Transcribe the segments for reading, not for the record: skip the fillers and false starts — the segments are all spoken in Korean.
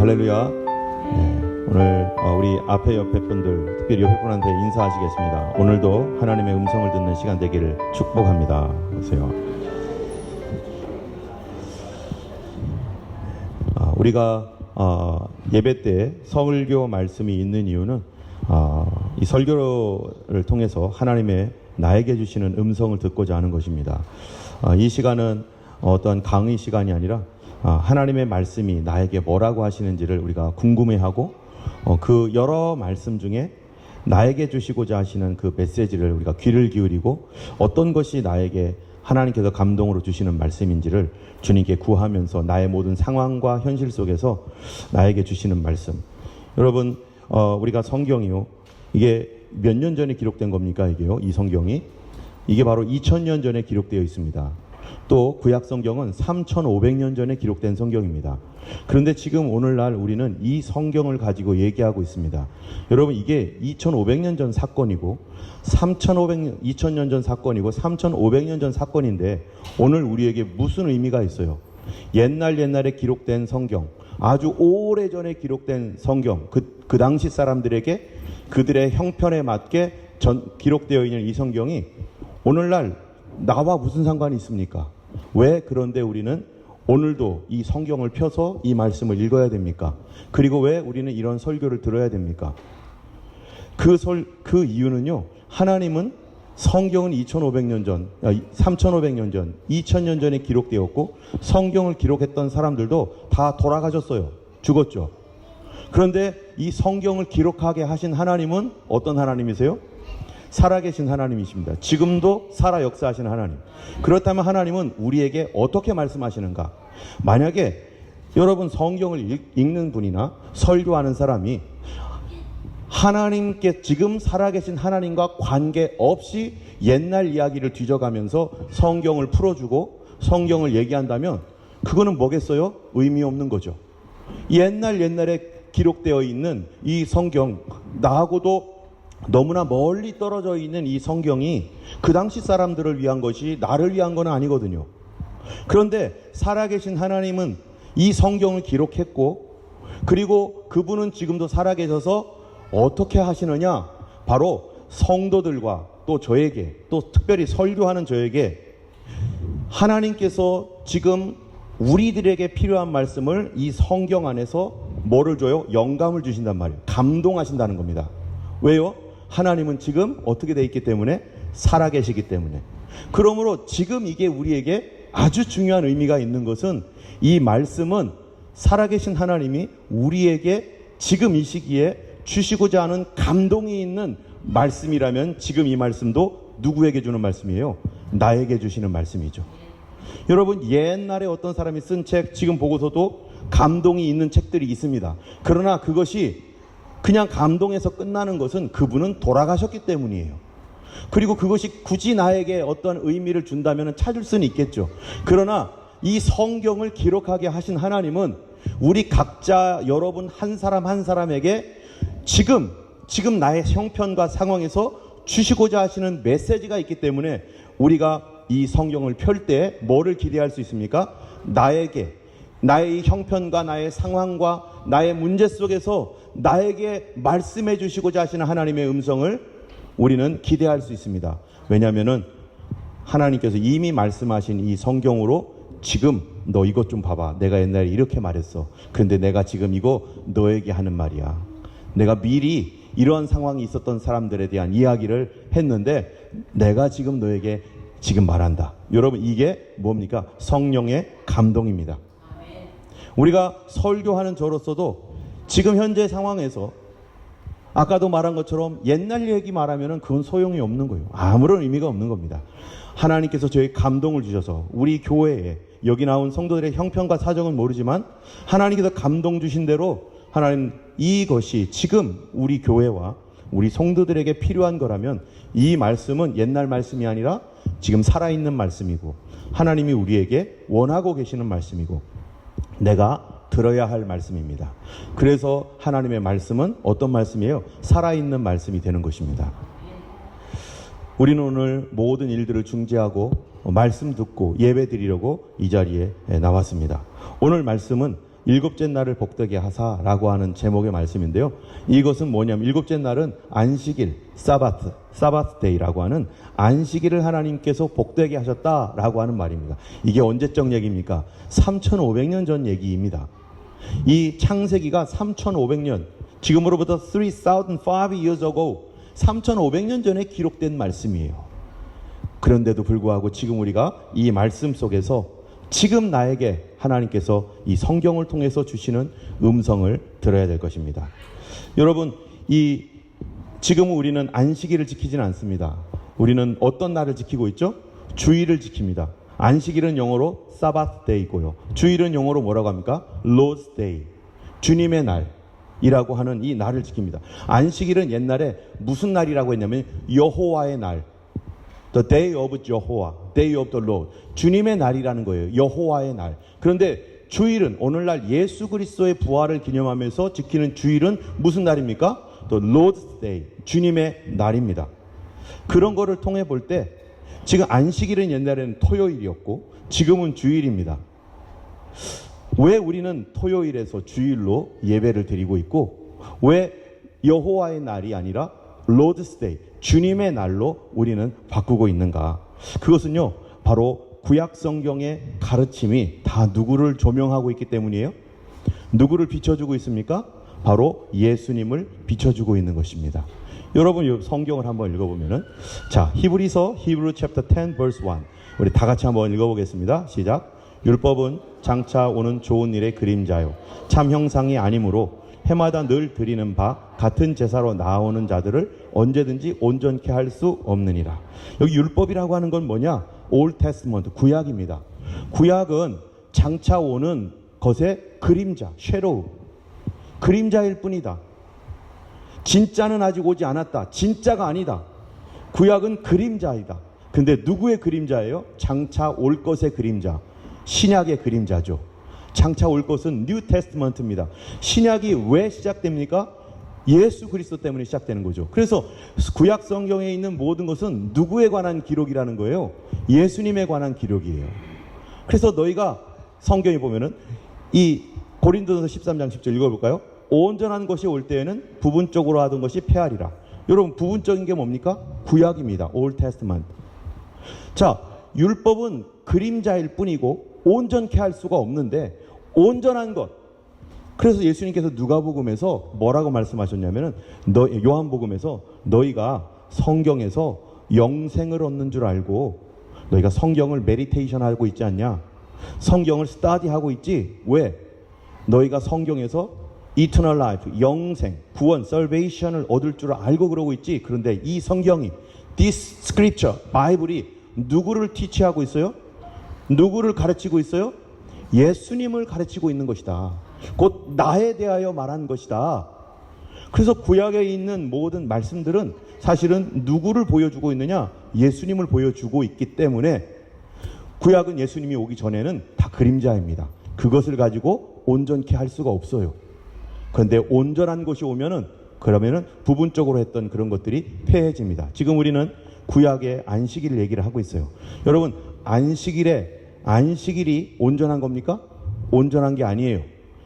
할렐루야. 오늘 우리 앞에 옆에 분들, 특별히 옆에 분한테 인사하시겠습니다. 오늘도 하나님의 음성을 듣는 시간 되기를 축복합니다. 보세요. 우리가 예배 때 설교 말씀이 있는 이유는 이 설교를 통해서 하나님의 나에게 주시는 음성을 듣고자 하는 것입니다. 이 시간은 어떤 강의 시간이 아니라 하나님의 말씀이 나에게 뭐라고 하시는지를 우리가 궁금해하고 그 여러 말씀 중에 나에게 주시고자 하시는 그 메시지를 우리가 귀를 기울이고 어떤 것이 나에게 하나님께서 감동으로 주시는 말씀인지를 주님께 구하면서 나의 모든 상황과 현실 속에서 나에게 주시는 말씀. 여러분, 우리가 성경이요, 이게 몇 년 전에 기록된 겁니까? 이게요, 이 성경이 이게 바로 2000년 전에 기록되어 있습니다. 또 구약 성경은 3500년 전에 기록된 성경입니다. 그런데 지금 오늘날 우리는 이 성경을 가지고 얘기하고 있습니다. 여러분, 이게 2500년 전 사건이고 2000년 전 사건이고 3500년 전 사건인데 오늘 우리에게 무슨 의미가 있어요? 옛날에 기록된 성경, 아주 오래전에 기록된 성경, 그 당시 사람들에게 그들의 형편에 맞게 기록되어 있는 이 성경이 오늘날 나와 무슨 상관이 있습니까? 왜 그런데 우리는 오늘도 이 성경을 펴서 이 말씀을 읽어야 됩니까? 그리고 왜 우리는 이런 설교를 들어야 됩니까? 그 이유는요, 하나님은 성경은 2500년 전, 3500년 전, 2000년 전에 기록되었고 성경을 기록했던 사람들도 다 돌아가셨어요. 죽었죠. 그런데 이 성경을 기록하게 하신 하나님은 어떤 하나님이세요? 살아계신 하나님이십니다. 지금도 살아 역사하시는 하나님. 그렇다면 하나님은 우리에게 어떻게 말씀하시는가? 만약에 여러분 성경을 읽는 분이나 설교하는 사람이 하나님께 지금 살아계신 하나님과 관계없이 옛날 이야기를 뒤져가면서 성경을 풀어주고 성경을 얘기한다면 그거는 뭐겠어요? 의미 없는 거죠. 옛날에 기록되어 있는 이 성경, 나하고도 너무나 멀리 떨어져 있는 이 성경이 그 당시 사람들을 위한 것이 나를 위한 건 아니거든요. 그런데 살아계신 하나님은 이 성경을 기록했고 그리고 그분은 지금도 살아계셔서 어떻게 하시느냐? 바로 성도들과 또 저에게, 또 특별히 설교하는 저에게 하나님께서 지금 우리들에게 필요한 말씀을 이 성경 안에서 뭐를 줘요? 영감을 주신단 말이에요. 감동하신다는 겁니다. 왜요? 하나님은 지금 어떻게 돼 있기 때문에? 살아계시기 때문에. 그러므로 지금 이게 우리에게 아주 중요한 의미가 있는 것은 이 말씀은 살아계신 하나님이 우리에게 지금 이 시기에 주시고자 하는 감동이 있는 말씀이라면 지금 이 말씀도 누구에게 주는 말씀이에요? 나에게 주시는 말씀이죠. 여러분, 옛날에 어떤 사람이 쓴 책 지금 보고서도 감동이 있는 책들이 있습니다. 그러나 그것이 그냥 감동해서 끝나는 것은 그분은 돌아가셨기 때문이에요. 그리고 그것이 굳이 나에게 어떤 의미를 준다면 찾을 수는 있겠죠. 그러나 이 성경을 기록하게 하신 하나님은 우리 각자, 여러분 한 사람 한 사람에게 지금 나의 형편과 상황에서 주시고자 하시는 메시지가 있기 때문에 우리가 이 성경을 펼 때 뭐를 기대할 수 있습니까? 나의 형편과 나의 상황과 나의 문제 속에서 나에게 말씀해 주시고자 하시는 하나님의 음성을 우리는 기대할 수 있습니다. 왜냐하면 하나님께서 이미 말씀하신 이 성경으로 지금 너 이것 좀 봐봐. 내가 옛날에 이렇게 말했어. 그런데 내가 지금 이거 너에게 하는 말이야. 내가 미리 이러한 상황이 있었던 사람들에 대한 이야기를 했는데 내가 지금 너에게 지금 말한다. 여러분, 이게 뭡니까? 성령의 감동입니다. 우리가 설교하는 저로서도 지금 현재 상황에서 아까도 말한 것처럼 옛날 얘기 말하면 그건 소용이 없는 거예요. 아무런 의미가 없는 겁니다. 하나님께서 저에게 감동을 주셔서 우리 교회에 여기 나온 성도들의 형편과 사정은 모르지만 하나님께서 감동 주신 대로 하나님, 이것이 지금 우리 교회와 우리 성도들에게 필요한 거라면 이 말씀은 옛날 말씀이 아니라 지금 살아있는 말씀이고 하나님이 우리에게 원하고 계시는 말씀이고 내가 들어야 할 말씀입니다. 그래서 하나님의 말씀은 어떤 말씀이에요? 살아있는 말씀이 되는 것입니다. 우리는 오늘 모든 일들을 중지하고 말씀 듣고 예배 드리려고 이 자리에 나왔습니다. 오늘 말씀은 일곱째 날을 복되게 하사라고 하는 제목의 말씀인데요. 이것은 뭐냐면 일곱째 날은 안식일, 사바스데이라고 하는 안식일을 하나님께서 복되게 하셨다라고 하는 말입니다. 이게 언제적 얘기입니까? 3500년 전 얘기입니다. 이 창세기가 3500년, 지금으로부터 3,500 years ago, 3500년 전에 기록된 말씀이에요. 그런데도 불구하고 지금 우리가 이 말씀 속에서 지금 나에게 하나님께서 이 성경을 통해서 주시는 음성을 들어야 될 것입니다. 여러분, 지금 우리는 안식일을 지키지는 않습니다. 우리는 어떤 날을 지키고 있죠? 주일을 지킵니다. 안식일은 영어로 사바스데이고요. 주일은 영어로 뭐라고 합니까? 로스데이, 주님의 날이라고 하는 이 날을 지킵니다. 안식일은 옛날에 무슨 날이라고 했냐면 여호와의 날, The day of Jehovah, day of the Lord, 주님의 날이라는 거예요. 여호와의 날. 그런데 주일은 오늘날 예수 그리스도의 부활을 기념하면서 지키는 주일은 무슨 날입니까? The Lord's Day, 주님의 날입니다. 그런 거를 통해 볼 때 지금 안식일은 옛날에는 토요일이었고 지금은 주일입니다. 왜 우리는 토요일에서 주일로 예배를 드리고 있고 왜 여호와의 날이 아니라 Lord's Day, 주님의 날로 우리는 바꾸고 있는가? 그것은요, 바로 구약 성경의 가르침이 다 누구를 조명하고 있기 때문이에요. 누구를 비춰주고 있습니까? 바로 예수님을 비춰주고 있는 것입니다. 여러분 성경을 한번 읽어보면은, 자, 히브리서 Hebrew chapter 10 verse 1, 우리 다 같이 한번 읽어보겠습니다. 시작. 율법은 장차 오는 좋은 일의 그림자요 참 형상이 아니므로 해마다 늘 드리는 바 같은 제사로 나오는 자들을 언제든지 온전케 할 수 없느니라. 여기 율법이라고 하는 건 뭐냐? Old Testament, 구약입니다. 구약은 장차 오는 것의 그림자, shadow, 그림자일 뿐이다. 진짜는 아직 오지 않았다. 진짜가 아니다. 구약은 그림자이다. 근데 누구의 그림자예요? 장차 올 것의 그림자, 신약의 그림자죠. 장차 올 것은 뉴 테스트먼트입니다. 신약이 왜 시작됩니까? 예수 그리스도 때문에 시작되는 거죠. 그래서 구약 성경에 있는 모든 것은 누구에 관한 기록이라는 거예요? 예수님에 관한 기록이에요. 그래서 너희가 성경에 보면은 이 고린도전서 13장 10절 읽어볼까요? 온전한 것이 올 때에는 부분적으로 하던 것이 폐하리라. 여러분, 부분적인 게 뭡니까? 구약입니다. Old Testament. 자, 율법은 그림자일 뿐이고 온전케 할 수가 없는데 온전한 것. 그래서 예수님께서 누가복음에서 뭐라고 말씀하셨냐면은 요한복음에서 너희가 성경에서 영생을 얻는 줄 알고 너희가 성경을 메디테이션 하고 있지 않냐? 성경을 스터디하고 있지? 왜? 너희가 성경에서 eternal life, 영생, 구원, salvation을 얻을 줄 알고 그러고 있지? 그런데 이 성경이, this scripture, 바이블이 누구를 티치하고 있어요? 누구를 가르치고 있어요? 예수님을 가르치고 있는 것이다. 곧 나에 대하여 말한 것이다. 그래서 구약에 있는 모든 말씀들은 사실은 누구를 보여주고 있느냐? 예수님을 보여주고 있기 때문에 구약은 예수님이 오기 전에는 다 그림자입니다. 그것을 가지고 온전케 할 수가 없어요. 그런데 온전한 것이 오면은 그러면은 부분적으로 했던 그런 것들이 폐해집니다. 지금 우리는 구약의 안식일 얘기를 하고 있어요. 여러분, 안식일이 온전한 겁니까? 온전한 게 아니에요.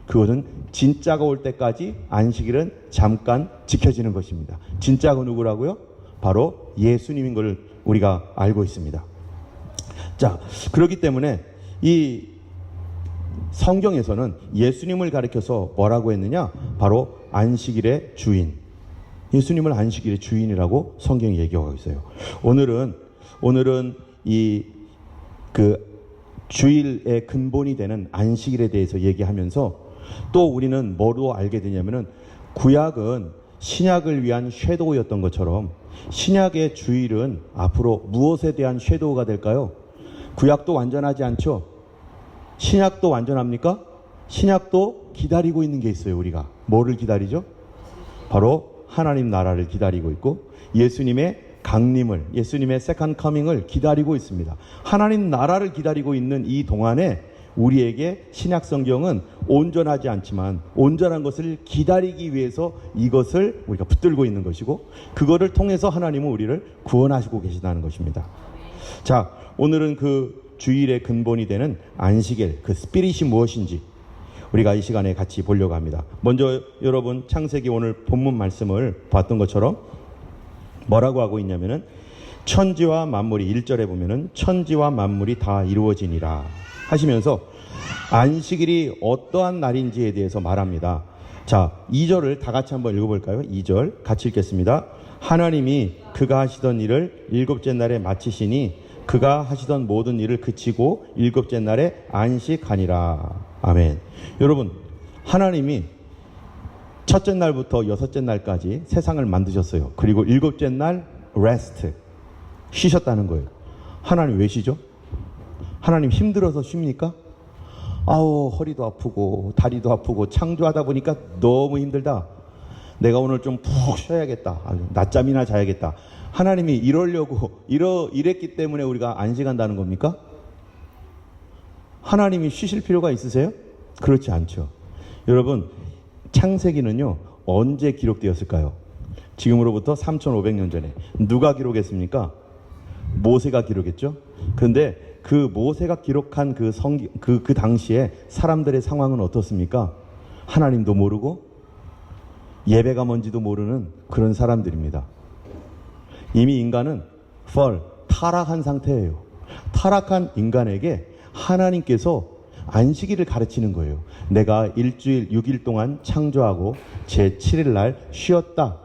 그것은 진짜가 올 때까지 안식일은 잠깐 지켜지는 것입니다. 진짜가 누구라고요? 바로 예수님인 걸 우리가 알고 있습니다. 자, 그렇기 때문에 이 성경에서는 예수님을 가리켜서 뭐라고 했느냐? 바로 안식일의 주인. 예수님을 안식일의 주인이라고 성경이 얘기하고 있어요. 오늘은 주일의 근본이 되는 안식일에 대해서 얘기하면서 또 우리는 뭐로 알게 되냐면은 구약은 신약을 위한 섀도우였던 것처럼 신약의 주일은 앞으로 무엇에 대한 섀도우가 될까요? 구약도 완전하지 않죠? 신약도 완전합니까? 신약도 기다리고 있는 게 있어요. 우리가 뭐를 기다리죠? 바로 하나님 나라를 기다리고 있고 예수님의 강림을, 예수님의 세컨드 커밍을 기다리고 있습니다. 하나님 나라를 기다리고 있는 이 동안에 우리에게 신약 성경은 온전하지 않지만 온전한 것을 기다리기 위해서 이것을 우리가 붙들고 있는 것이고 그거를 통해서 하나님은 우리를 구원하시고 계시다는 것입니다. 자, 오늘은 그 주일의 근본이 되는 안식일, 그 스피릿이 무엇인지, 우리가 이 시간에 같이 보려고 합니다. 먼저 여러분 창세기 오늘 본문 말씀을 봤던 것처럼 뭐라고 하고 있냐면은 천지와 만물이 1절에 보면은 천지와 만물이 다 이루어지니라 하시면서 안식일이 어떠한 날인지에 대해서 말합니다. 자, 2절을 다 같이 한번 읽어볼까요? 2절 같이 읽겠습니다. 하나님이 그가 하시던 일을 일곱째 날에 마치시니 그가 하시던 모든 일을 그치고 일곱째 날에 안식하니라. 아멘. 여러분, 하나님이 첫째 날부터 여섯째 날까지 세상을 만드셨어요. 그리고 일곱째 날 레스트, 쉬셨다는 거예요. 하나님 왜 쉬죠? 하나님 힘들어서 쉽니까? 아우, 허리도 아프고 다리도 아프고 창조하다 보니까 너무 힘들다. 내가 오늘 좀 푹 쉬어야겠다. 낮잠이나 자야겠다. 하나님이 이랬기 때문에 우리가 안식한다는 겁니까? 하나님이 쉬실 필요가 있으세요? 그렇지 않죠. 여러분, 창세기는요, 언제 기록되었을까요? 지금으로부터 3,500년 전에. 누가 기록했습니까? 모세가 기록했죠. 그런데 그 모세가 기록한 그 당시에 사람들의 상황은 어떻습니까? 하나님도 모르고 예배가 뭔지도 모르는 그런 사람들입니다. 이미 인간은 타락한 상태예요. 타락한 인간에게 하나님께서 안식일을 가르치는 거예요. 내가 일주일 6일 동안 창조하고 제7일 날 쉬었다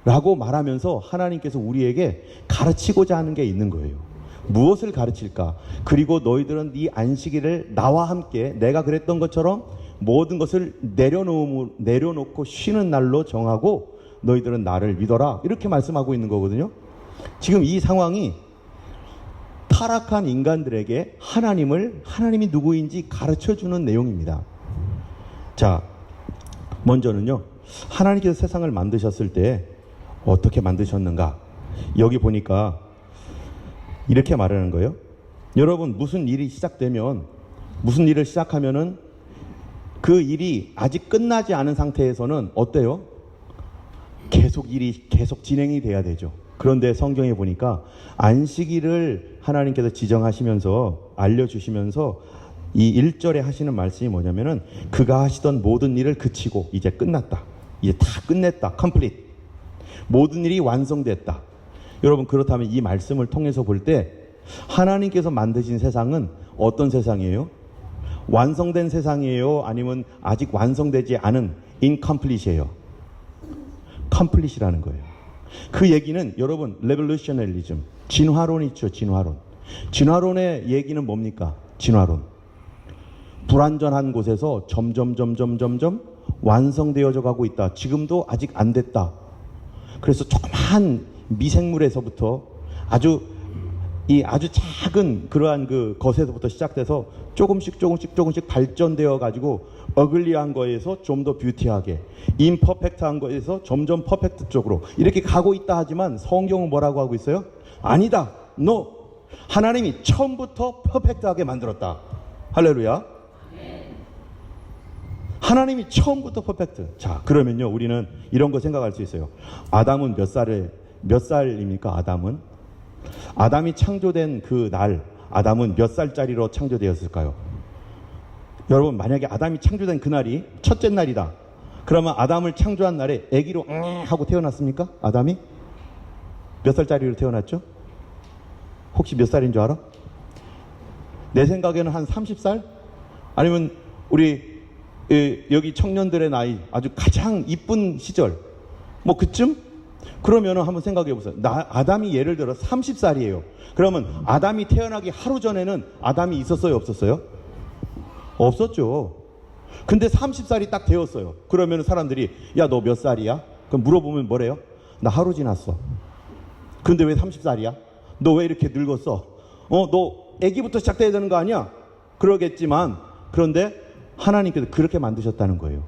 라고 말하면서 하나님께서 우리에게 가르치고자 하는 게 있는 거예요. 무엇을 가르칠까? 그리고 너희들은 네 안식일을 나와 함께 내가 그랬던 것처럼 모든 것을 내려놓고 쉬는 날로 정하고 너희들은 나를 믿어라. 이렇게 말씀하고 있는 거거든요. 지금 이 상황이 타락한 인간들에게 하나님이 누구인지 가르쳐주는 내용입니다. 자, 먼저는요, 하나님께서 세상을 만드셨을 때 어떻게 만드셨는가? 여기 보니까 이렇게 말하는 거예요. 여러분, 무슨 일을 시작하면은 그 일이 아직 끝나지 않은 상태에서는 어때요? 계속 진행이 돼야 되죠. 그런데 성경에 보니까 안식일을 하나님께서 지정하시면서 알려주시면서 이 1절에 하시는 말씀이 뭐냐면은 그가 하시던 모든 일을 그치고 이제 끝났다. 이제 다 끝냈다. 컴플릿. 모든 일이 완성됐다. 여러분, 그렇다면 이 말씀을 통해서 볼 때 하나님께서 만드신 세상은 어떤 세상이에요? 완성된 세상이에요? 아니면 아직 완성되지 않은 incomplete이에요? complete이라는 거예요. 그 얘기는 여러분, revolutionaryism, 진화론이 있죠. 진화론의 얘기는 뭡니까? 진화론. 불완전한 곳에서 점점 완성되어져 가고 있다. 지금도 아직 안 됐다. 그래서 조그만 미생물에서부터 아주 작은 그러한 그 것에서부터 시작돼서 조금씩 발전되어 가지고 어글리한 거에서 좀 더 뷰티하게, 임퍼펙트한 거에서 점점 퍼펙트 쪽으로 이렇게 가고 있다 하지만 성경은 뭐라고 하고 있어요? 아니다. No. 하나님이 처음부터 퍼펙트하게 만들었다. 할렐루야. 하나님이 처음부터 퍼펙트. 자, 그러면요, 우리는 이런 거 생각할 수 있어요. 아담은 몇 살입니까? 아담이 창조된 그 날, 아담은 몇 살짜리로 창조되었을까요? 여러분, 만약에 아담이 창조된 그날이 첫째 날이다. 그러면 아담을 창조한 날에 아기로 하고 태어났습니까? 아담이? 몇 살짜리로 태어났죠? 혹시 몇 살인 줄 알아? 내 생각에는 한 30살? 아니면 우리 여기 청년들의 나이, 아주 가장 이쁜 시절, 뭐 그쯤? 그러면 한번 생각해 보세요. 아담이 예를 들어 30살이에요. 그러면 아담이 태어나기 하루 전에는 아담이 있었어요, 없었어요? 없었죠. 근데 30살이 딱 되었어요. 그러면 사람들이, 야, 너 몇 살이야? 그럼 물어보면 뭐래요? 나 하루 지났어. 근데 왜 30살이야? 너 왜 이렇게 늙었어? 너 아기부터 시작돼야 되는 거 아니야? 그러겠지만, 그런데 하나님께서 그렇게 만드셨다는 거예요.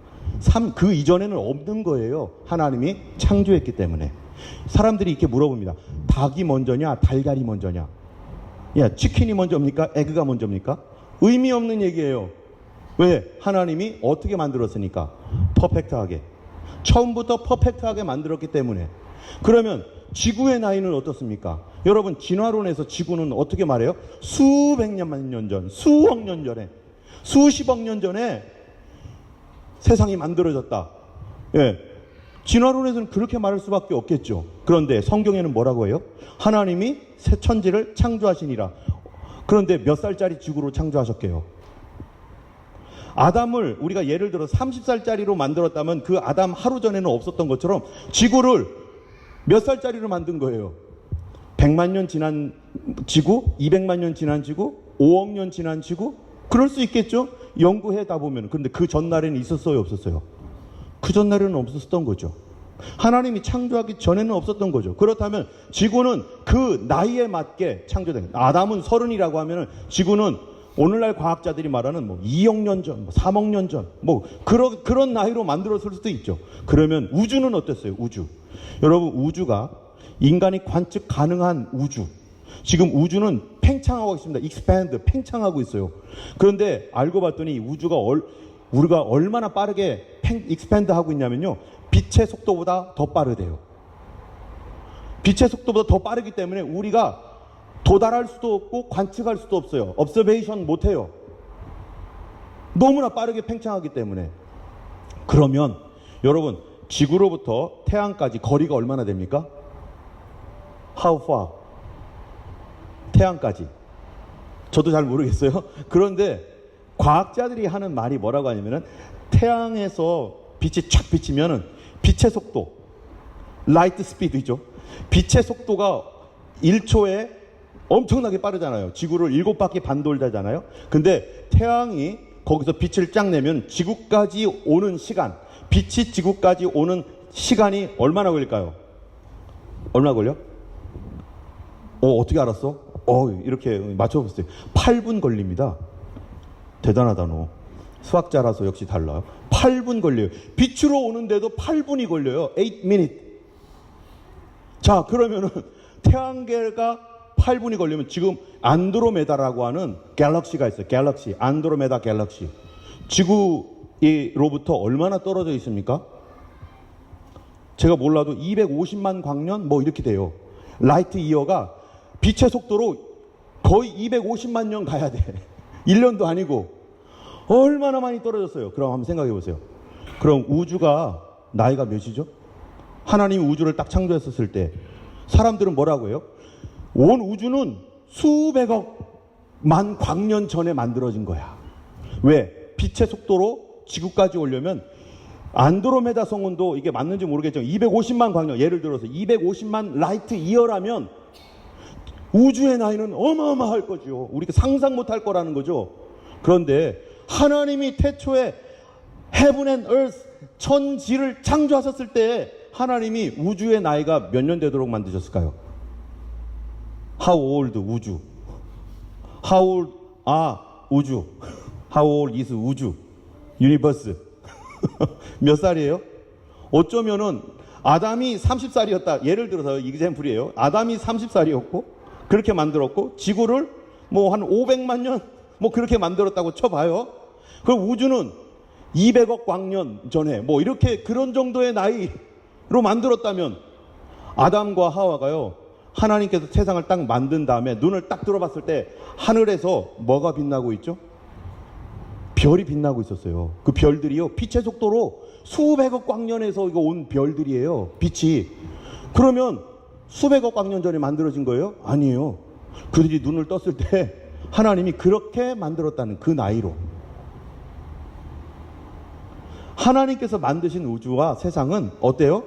그 이전에는 없는 거예요. 하나님이 창조했기 때문에. 사람들이 이렇게 물어봅니다. 닭이 먼저냐, 달걀이 먼저냐? 야, 치킨이 먼저입니까? 에그가 먼저입니까? 의미 없는 얘기예요. 왜? 하나님이 어떻게 만들었으니까? 퍼펙트하게. 처음부터 퍼펙트하게 만들었기 때문에. 그러면 지구의 나이는 어떻습니까? 여러분, 진화론에서 지구는 어떻게 말해요? 수백만 년 전, 수억 년 전에, 수십억 년 전에 세상이 만들어졌다. 예. 진화론에서는 그렇게 말할 수밖에 없겠죠. 그런데 성경에는 뭐라고 해요? 하나님이 새 천지를 창조하시니라. 그런데 몇 살짜리 지구로 창조하셨게요? 아담을 우리가 예를 들어 30살짜리로 만들었다면 그 아담 하루 전에는 없었던 것처럼 지구를 몇 살짜리로 만든 거예요? 100만 년 지난 지구? 200만 년 지난 지구? 5억 년 지난 지구? 그럴 수 있겠죠? 연구해다 보면. 그런데 그 전날에는 있었어요? 없었어요? 그 전날에는 없었던 거죠. 하나님이 창조하기 전에는 없었던 거죠. 그렇다면 지구는 그 나이에 맞게 창조된 거예요. 아담은 30이라고 하면 지구는 오늘날 과학자들이 말하는 뭐 2억 년 전, 뭐 3억 년 전, 뭐 그런 나이로 만들었을 수도 있죠. 그러면 우주는 어땠어요? 우주. 여러분, 우주가 인간이 관측 가능한 우주. 지금 우주는 팽창하고 있습니다. expand, 팽창하고 있어요. 그런데 알고 봤더니 우주가 우리가 얼마나 빠르게 expand 하고 있냐면요. 빛의 속도보다 더 빠르대요. 빛의 속도보다 더 빠르기 때문에 우리가 도달할 수도 없고 관측할 수도 없어요. observation 못해요. 너무나 빠르게 팽창하기 때문에. 그러면 여러분, 지구로부터 태양까지 거리가 얼마나 됩니까? How far? 태양까지. 저도 잘 모르겠어요. 그런데 과학자들이 하는 말이 뭐라고 하냐면은 태양에서 빛이 쫙 비치면은 빛의 속도, 라이트 스피드죠. 빛의 속도가 1초에 엄청나게 빠르잖아요. 지구를 7바퀴 반 돌잖아요. 근데 태양이 거기서 빛을 쫙 내면 지구까지 오는 시간, 빛이 지구까지 오는 시간이 얼마나 걸릴까요? 얼마나 걸려? 어떻게 알았어? 이렇게 맞춰보세요. 8분 걸립니다. 대단하다 너. 수학자라서 역시 달라요. 8분 걸려요. 빛으로 오는데도 8분이 걸려요. 8 minute. 자, 그러면은 태양계가 8분이 걸리면 지금 안드로메다라고 하는 갤럭시가 있어요. 갤럭시. 안드로메다 갤럭시. 지구로부터 얼마나 떨어져 있습니까? 제가 몰라도 250만 광년 뭐 이렇게 돼요. 라이트 이어가 빛의 속도로 거의 250만 년 가야 돼. 1년도 아니고. 얼마나 많이 떨어졌어요. 그럼 한번 생각해 보세요. 그럼 우주가 나이가 몇이죠? 하나님이 우주를 딱 창조했었을 때 사람들은 뭐라고 해요? 온 우주는 수백억만 광년 전에 만들어진 거야. 왜? 빛의 속도로 지구까지 오려면 안드로메다 성운도 이게 맞는지 모르겠지만 250만 광년, 예를 들어서 250만 라이트 이어라면 우주의 나이는 어마어마할 거죠. 우리가 상상 못할 거라는 거죠. 그런데 하나님이 태초에 heaven and earth, 천지를 창조하셨을 때 하나님이 우주의 나이가 몇 년 되도록 만드셨을까요? How old 우주? How old 우주? How old is 우주? universe? 몇 살이에요? 어쩌면은 아담이 30살이었다. 예를 들어서 이그젬플이에요. 아담이 30살이었고 그렇게 만들었고 지구를 뭐 한 500만 년 뭐 그렇게 만들었다고 쳐봐요. 그럼 우주는 200억 광년 전에 뭐 이렇게 그런 정도의 나이로 만들었다면 아담과 하와가요, 하나님께서 세상을 딱 만든 다음에 눈을 딱 들어봤을 때 하늘에서 뭐가 빛나고 있죠? 별이 빛나고 있었어요. 그 별들이요, 빛의 속도로 수백억 광년에서 이거 온 별들이에요. 빛이. 그러면 수백억 광년 전에 만들어진 거예요? 아니에요. 그들이 눈을 떴을 때 하나님이 그렇게 만들었다는 그 나이로. 하나님께서 만드신 우주와 세상은 어때요?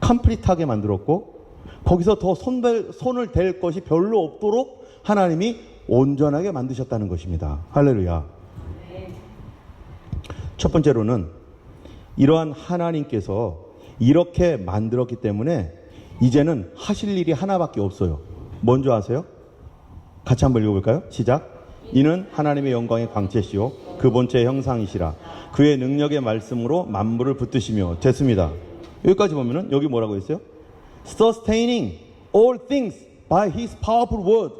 컴플리트하게 만들었고 거기서 더 손을 댈 것이 별로 없도록 하나님이 온전하게 만드셨다는 것입니다. 할렐루야. 첫 번째로는 이러한 하나님께서 이렇게 만들었기 때문에 이제는 하실 일이 하나밖에 없어요. 뭔지 아세요? 같이 한번 읽어볼까요? 시작. 이는 하나님의 영광의 광채시요 그 본체의 형상이시라. 그의 능력의 말씀으로 만물을 붙드시며. 됐습니다. 여기까지 보면은 여기 뭐라고 했어요? Sustaining all things by his powerful word.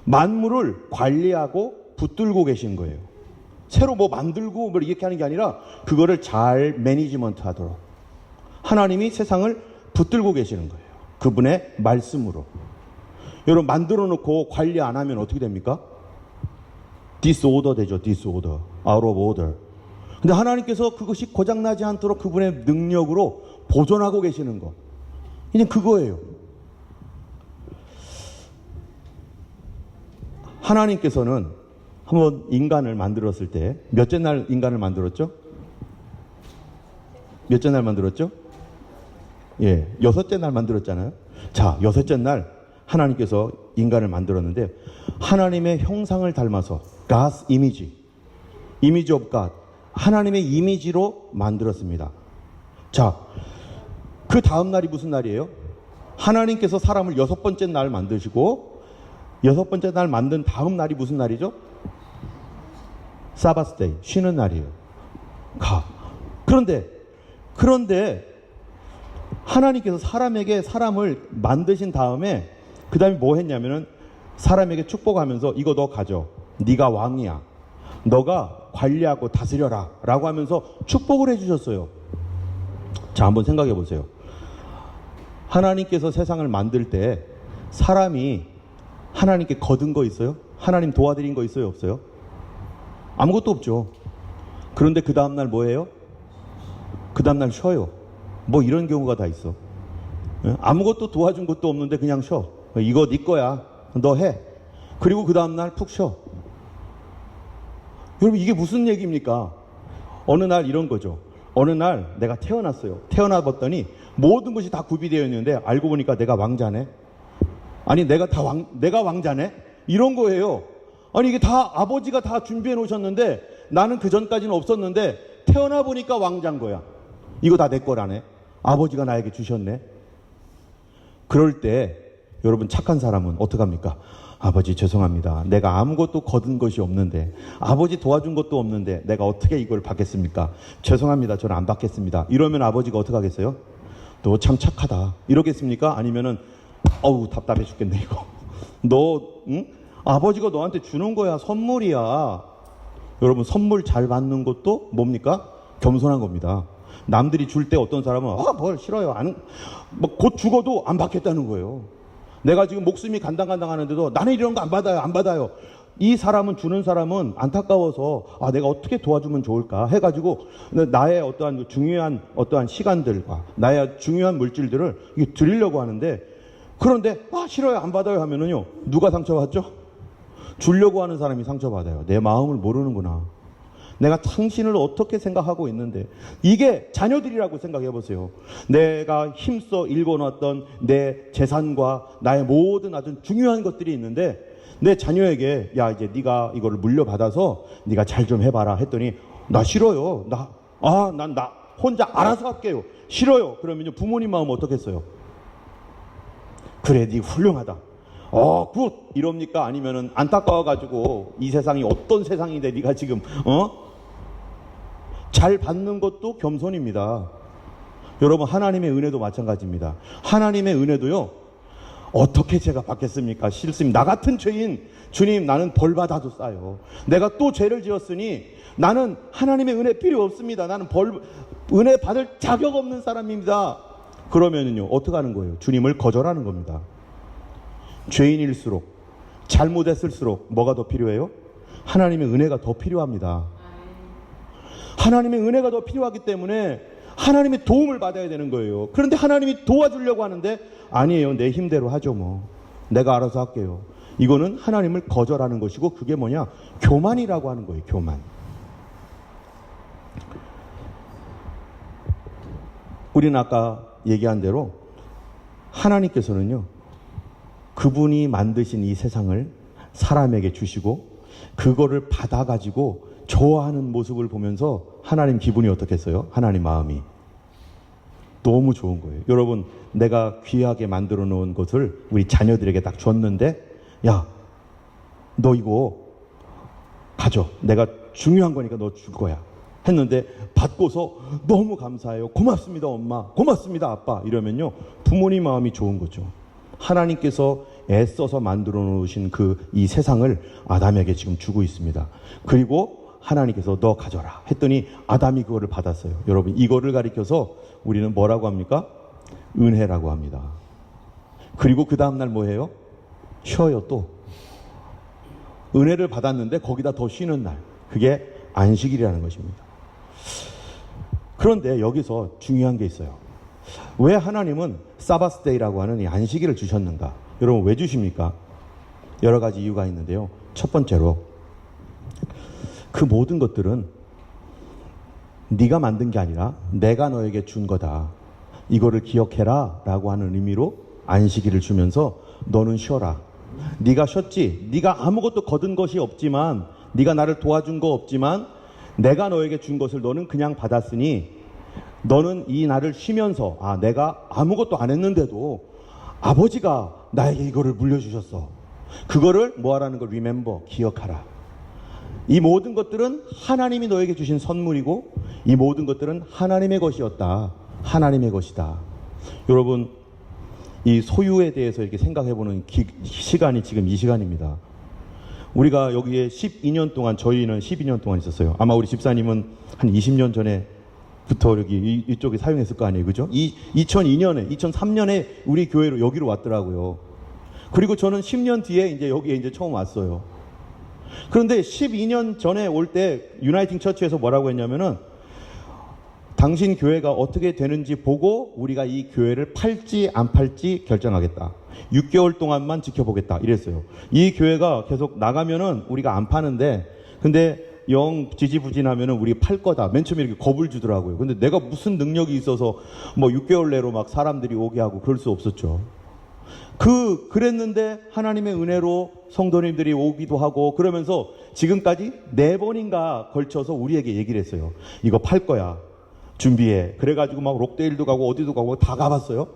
만물을 관리하고 붙들고 계신 거예요. 새로 뭐 만들고 뭐 이렇게 하는 게 아니라 그거를 잘 매니지먼트 하도록 하나님이 세상을 붙들고 계시는 거예요. 그분의 말씀으로. 여러분, 만들어 놓고 관리 안 하면 어떻게 됩니까? disorder 되죠. disorder. out of order. 근데 하나님께서 그것이 고장나지 않도록 그분의 능력으로 보존하고 계시는 거. 그냥 그거예요. 하나님께서는 한번 인간을 만들었을 때 몇째 날 인간을 만들었죠? 몇째 날 만들었죠? 예, 여섯째 날 만들었잖아요. 자, 여섯째 날 하나님께서 인간을 만들었는데 하나님의 형상을 닮아서 God's image of God, 하나님의 이미지로 만들었습니다. 자, 그 다음 날이 무슨 날이에요? 하나님께서 사람을 여섯 번째 날 만드시고 여섯 번째 날 만든 다음 날이 무슨 날이죠? 사바스데이, 쉬는 날이에요. 그런데 하나님께서 사람을 만드신 다음에 그 다음에 뭐 했냐면은 사람에게 축복하면서 이거 너 가져. 네가 왕이야. 너가 관리하고 다스려라 라고 하면서 축복을 해주셨어요. 자, 한번 생각해 보세요. 하나님께서 세상을 만들 때 사람이 하나님께 거둔 거 있어요? 하나님 도와드린 거 있어요? 없어요? 아무것도 없죠. 그런데 그 다음날 뭐예요? 그 다음날 쉬어요. 뭐 이런 경우가 다 있어. 아무것도 도와준 것도 없는데 그냥 쉬어. 이거 네 거야. 너 해. 그리고 그 다음날 푹 쉬어. 여러분, 이게 무슨 얘기입니까? 어느 날 이런 거죠. 어느 날 내가 태어났어요. 태어나 봤더니 모든 것이 다 구비되어 있는데 알고 보니까 내가 왕자네. 아니 내가 왕자네? 이런 거예요. 아니 이게 다 아버지가 다 준비해 놓으셨는데 나는 그 전까지는 없었는데 태어나 보니까 왕자인 거야. 이거 다 내 거라네. 아버지가 나에게 주셨네. 그럴 때 여러분, 착한 사람은 어떡합니까? 아버지 죄송합니다. 내가 아무것도 거둔 것이 없는데, 아버지 도와준 것도 없는데 내가 어떻게 이걸 받겠습니까? 죄송합니다. 저는 안 받겠습니다. 이러면 아버지가 어떡하겠어요? 너 참 착하다 이러겠습니까? 아니면은 어우 답답해 죽겠네 이거. 너 응? 아버지가 너한테 주는 거야. 선물이야. 여러분, 선물 잘 받는 것도 뭡니까? 겸손한 겁니다. 남들이 줄 때 어떤 사람은 뭘 싫어요. 뭐 곧 죽어도 안 받겠다는 거예요. 내가 지금 목숨이 간당간당 하는데도 나는 이런 거 안 받아요. 이 사람은, 주는 사람은 안타까워서 내가 어떻게 도와주면 좋을까 해가지고 나의 어떠한 중요한 시간들과 나의 중요한 물질들을 이게 드리려고 하는데, 그런데 싫어요, 안 받아요 하면은요, 누가 상처받죠? 주려고 하는 사람이 상처받아요. 내 마음을 모르는구나. 내가 당신을 어떻게 생각하고 있는데. 이게 자녀들이라고 생각해 보세요. 내가 힘써 일궈놨던 내 재산과 나의 모든 아주 중요한 것들이 있는데 내 자녀에게 야, 이제 네가 이거를 물려받아서 네가 잘 좀 해봐라 했더니 나 싫어요. 나 혼자 알아서 할게요. 싫어요. 그러면요, 부모님 마음 어떻겠어요? 그래, 네 훌륭하다. 굿! 이럽니까? 아니면은 안타까워가지고 이 세상이 어떤 세상인데 네가 지금 잘 받는 것도 겸손입니다. 여러분, 하나님의 은혜도 마찬가지입니다. 하나님의 은혜도요, 어떻게 제가 받겠습니까? 싫습니다. 나 같은 죄인, 주님, 나는 벌 받아도 싸요. 내가 또 죄를 지었으니 나는 하나님의 은혜 필요 없습니다. 나는 은혜 받을 자격 없는 사람입니다. 그러면은요, 어떻게 하는 거예요? 주님을 거절하는 겁니다. 죄인일수록, 잘못했을수록 뭐가 더 필요해요? 하나님의 은혜가 더 필요합니다. 하나님의 은혜가 더 필요하기 때문에 하나님의 도움을 받아야 되는 거예요. 그런데 하나님이 도와주려고 하는데 아니에요. 내 힘대로 하죠 뭐. 내가 알아서 할게요. 이거는 하나님을 거절하는 것이고, 그게 뭐냐? 교만이라고 하는 거예요. 교만. 우리는 아까 얘기한 대로 하나님께서는요, 그분이 만드신 이 세상을 사람에게 주시고 그거를 받아가지고 좋아하는 모습을 보면서 하나님 기분이 어떻겠어요? 하나님 마음이 너무 좋은 거예요. 여러분, 내가 귀하게 만들어 놓은 것을 우리 자녀들에게 딱 줬는데, 야, 너 이거 가져. 내가 중요한 거니까 너 줄 거야. 했는데 받고서 너무 감사해요. 고맙습니다 엄마, 고맙습니다 아빠. 이러면요, 부모님 마음이 좋은 거죠. 하나님께서 애써서 만들어 놓으신 이 세상을 아담에게 지금 주고 있습니다. 그리고 하나님께서 너 가져라 했더니 아담이 그거를 받았어요. 여러분, 이거를 가리켜서 우리는 뭐라고 합니까? 은혜라고 합니다. 그리고 그 다음날 뭐해요? 쉬어요. 또 은혜를 받았는데 거기다 더 쉬는 날, 그게 안식일이라는 것입니다. 그런데 여기서 중요한 게 있어요. 왜 하나님은 사바스데이라고 하는 이 안식일을 주셨는가? 여러분 왜 주십니까? 여러 가지 이유가 있는데요. 첫 번째로 그 모든 것들은 네가 만든 게 아니라 내가 너에게 준 거다. 이거를 기억해라 라고 하는 의미로 안식일을 주면서 너는 쉬어라. 네가 쉬었지. 네가 아무것도 거둔 것이 없지만, 네가 나를 도와준 거 없지만 내가 너에게 준 것을 너는 그냥 받았으니 너는 이 날을 쉬면서 내가 아무것도 안 했는데도 아버지가 나에게 이거를 물려주셨어. 그거를 뭐하라는 걸 remember, 기억하라. 이 모든 것들은 하나님이 너에게 주신 선물이고 이 모든 것들은 하나님의 것이었다. 하나님의 것이다. 여러분, 이 소유에 대해서 이렇게 생각해보는 시간이 지금 이 시간입니다. 우리가 여기에 12년 동안, 저희는 12년 동안 있었어요. 아마 우리 집사님은 한 20년 전에부터 여기 이쪽에 사용했을 거 아니에요, 그죠? 2003년에 우리 교회로 여기로 왔더라고요. 그리고 저는 10년 뒤에 이제 여기에 이제 처음 왔어요. 그런데 12년 전에 올 때 유나이팅 처치에서 뭐라고 했냐면은 당신 교회가 어떻게 되는지 보고 우리가 이 교회를 팔지 안 팔지 결정하겠다. 6개월 동안만 지켜보겠다. 이랬어요. 이 교회가 계속 나가면은 우리가 안 파는데, 근데 영 지지부진하면은 우리 팔 거다. 맨 처음에 이렇게 겁을 주더라고요. 근데 내가 무슨 능력이 있어서 뭐 6개월 내로 막 사람들이 오게 하고 그럴 수 없었죠. 그랬는데 하나님의 은혜로 성도님들이 오기도 하고 그러면서 지금까지 4번인가 걸쳐서 우리에게 얘기를 했어요. 이거 팔 거야. 준비해. 그래가지고 막 록데일도 가고 어디도 가고 다 가봤어요.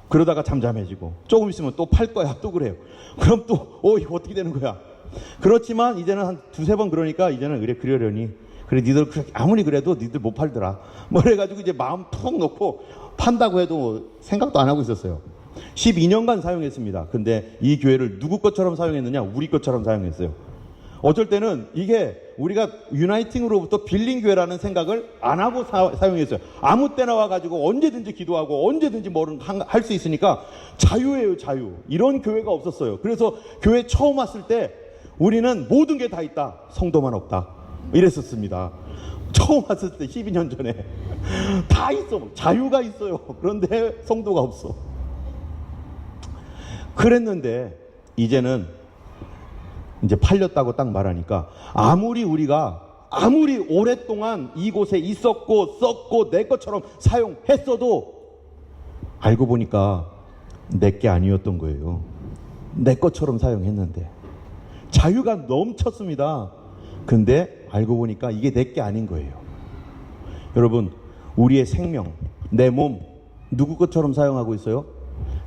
그러다가 잠잠해지고 조금 있으면 또 팔 거야. 또 그래요. 그럼 또 이거 어떻게 되는 거야. 그렇지만 이제는 한 2-3번 그러니까 이제는 그러려니 그래 니들 아무리 그래도 니들 못 팔더라. 뭐 그래가지고 이제 마음 푹 놓고 판다고 해도 생각도 안 하고 있었어요. 12년간 사용했습니다. 근데 이 교회를 누구 것처럼 사용했느냐? 우리 것처럼 사용했어요. 어쩔 때는 이게 우리가 유나이팅으로부터 빌린 교회라는 생각을 안 하고 사용했어요. 아무 때나 와가지고 언제든지 기도하고 언제든지 뭐를 할 수 있으니까 자유예요, 자유. 이런 교회가 없었어요. 그래서 교회 처음 왔을 때 우리는 모든 게 다 있다. 성도만 없다. 이랬었습니다. 처음 왔을 때 12년 전에 다 있어. 자유가 있어요. 그런데 성도가 없어. 그랬는데 이제는 이제 팔렸다고 딱 말하니까 아무리 오랫동안 이곳에 있었고 썼고 내 것처럼 사용했어도 알고 보니까 내 게 아니었던 거예요. 내 것처럼 사용했는데 자유가 넘쳤습니다. 근데 알고 보니까 이게 내 게 아닌 거예요. 여러분, 우리의 생명, 내 몸 누구 것처럼 사용하고 있어요?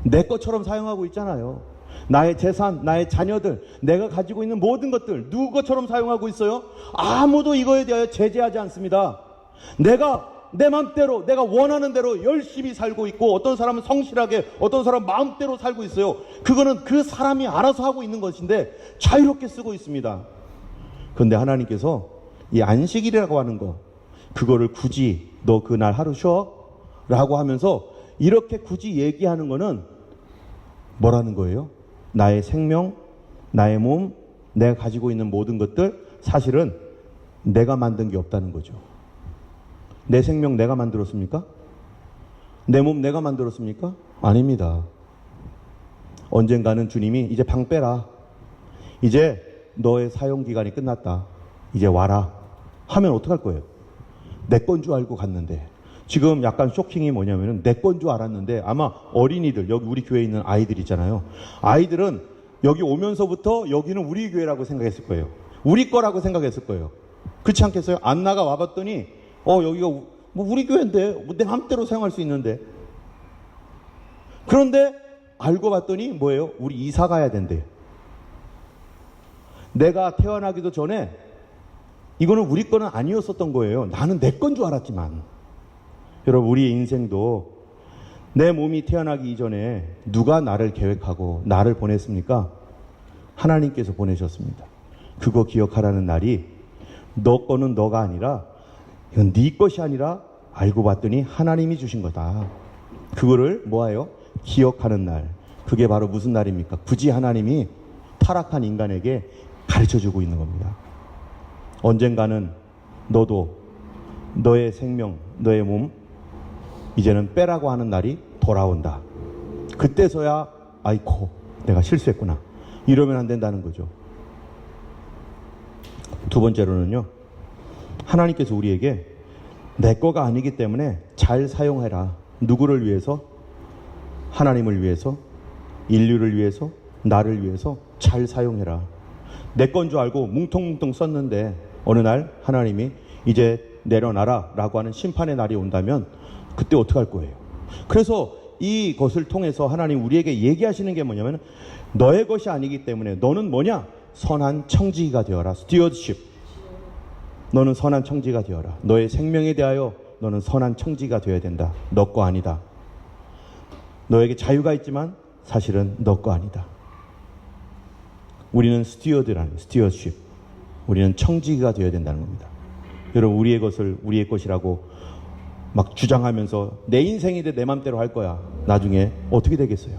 내 것처럼 사용하고 있잖아요. 나의 재산, 나의 자녀들, 내가 가지고 있는 모든 것들 누구 것처럼 사용하고 있어요? 아무도 이거에 대하여 제재하지 않습니다. 내가 내 마음대로, 내가 원하는 대로 열심히 살고 있고 어떤 사람은 성실하게, 어떤 사람은 마음대로 살고 있어요. 그거는 그 사람이 알아서 하고 있는 것인데 자유롭게 쓰고 있습니다. 그런데 하나님께서 이 안식일이라고 하는 거, 그거를 굳이 너 그날 하루 쉬어? 라고 하면서 이렇게 굳이 얘기하는 거는 뭐라는 거예요? 나의 생명, 나의 몸, 내가 가지고 있는 모든 것들 사실은 내가 만든 게 없다는 거죠. 내 생명 내가 만들었습니까? 내 몸 내가 만들었습니까? 아닙니다. 언젠가는 주님이 이제 방 빼라. 이제 너의 사용기간이 끝났다. 이제 와라. 하면 어떡할 거예요? 내 건 줄 알고 갔는데. 지금 약간 쇼킹이 뭐냐면은 내 건 줄 알았는데 아마 어린이들, 여기 우리 교회에 있는 아이들 있잖아요. 아이들은 여기 오면서부터 여기는 우리 교회라고 생각했을 거예요. 우리 거라고 생각했을 거예요. 그렇지 않겠어요? 안나가 와봤더니 여기가 뭐 우리 교회인데 내 마음대로 사용할 수 있는데. 그런데 알고 봤더니 뭐예요? 우리 이사 가야 된대. 내가 태어나기도 전에 이거는 우리 거는 아니었었던 거예요. 나는 내 건 줄 알았지만. 여러분, 우리의 인생도 내 몸이 태어나기 이전에 누가 나를 계획하고 나를 보냈습니까? 하나님께서 보내셨습니다. 그거 기억하라는 날이 너 거는 너가 아니라 이건 네 것이 아니라 알고 봤더니 하나님이 주신 거다. 그거를 뭐예요? 기억하는 날. 그게 바로 무슨 날입니까? 굳이 하나님이 타락한 인간에게 가르쳐주고 있는 겁니다. 언젠가는 너도 너의 생명, 너의 몸 이제는 빼라고 하는 날이 돌아온다. 그때서야 아이코 내가 실수했구나. 이러면 안 된다는 거죠. 두 번째로는요, 하나님께서 우리에게 내 거가 아니기 때문에 잘 사용해라. 누구를 위해서? 하나님을 위해서, 인류를 위해서, 나를 위해서 잘 사용해라. 내 건 줄 알고 뭉텅뭉텅 썼는데 어느 날 하나님이 이제 내려놔라 라고 하는 심판의 날이 온다면 그때 어떻게 할 거예요? 그래서 이것을 통해서 하나님 우리에게 얘기하시는 게 뭐냐면, 너의 것이 아니기 때문에 너는 뭐냐? 선한 청지기가 되어라. 스튜어드십. 너는 선한 청지기가 되어라. 너의 생명에 대하여 너는 선한 청지기가 되어야 된다. 너 거 아니다. 너에게 자유가 있지만 사실은 너 거 아니다. 우리는 스튜어드라는, 스튜어드십. 우리는 청지기가 되어야 된다는 겁니다. 여러분, 우리의 것을 우리의 것이라고 막 주장하면서 내 인생인데 내 맘대로 할 거야. 나중에 어떻게 되겠어요?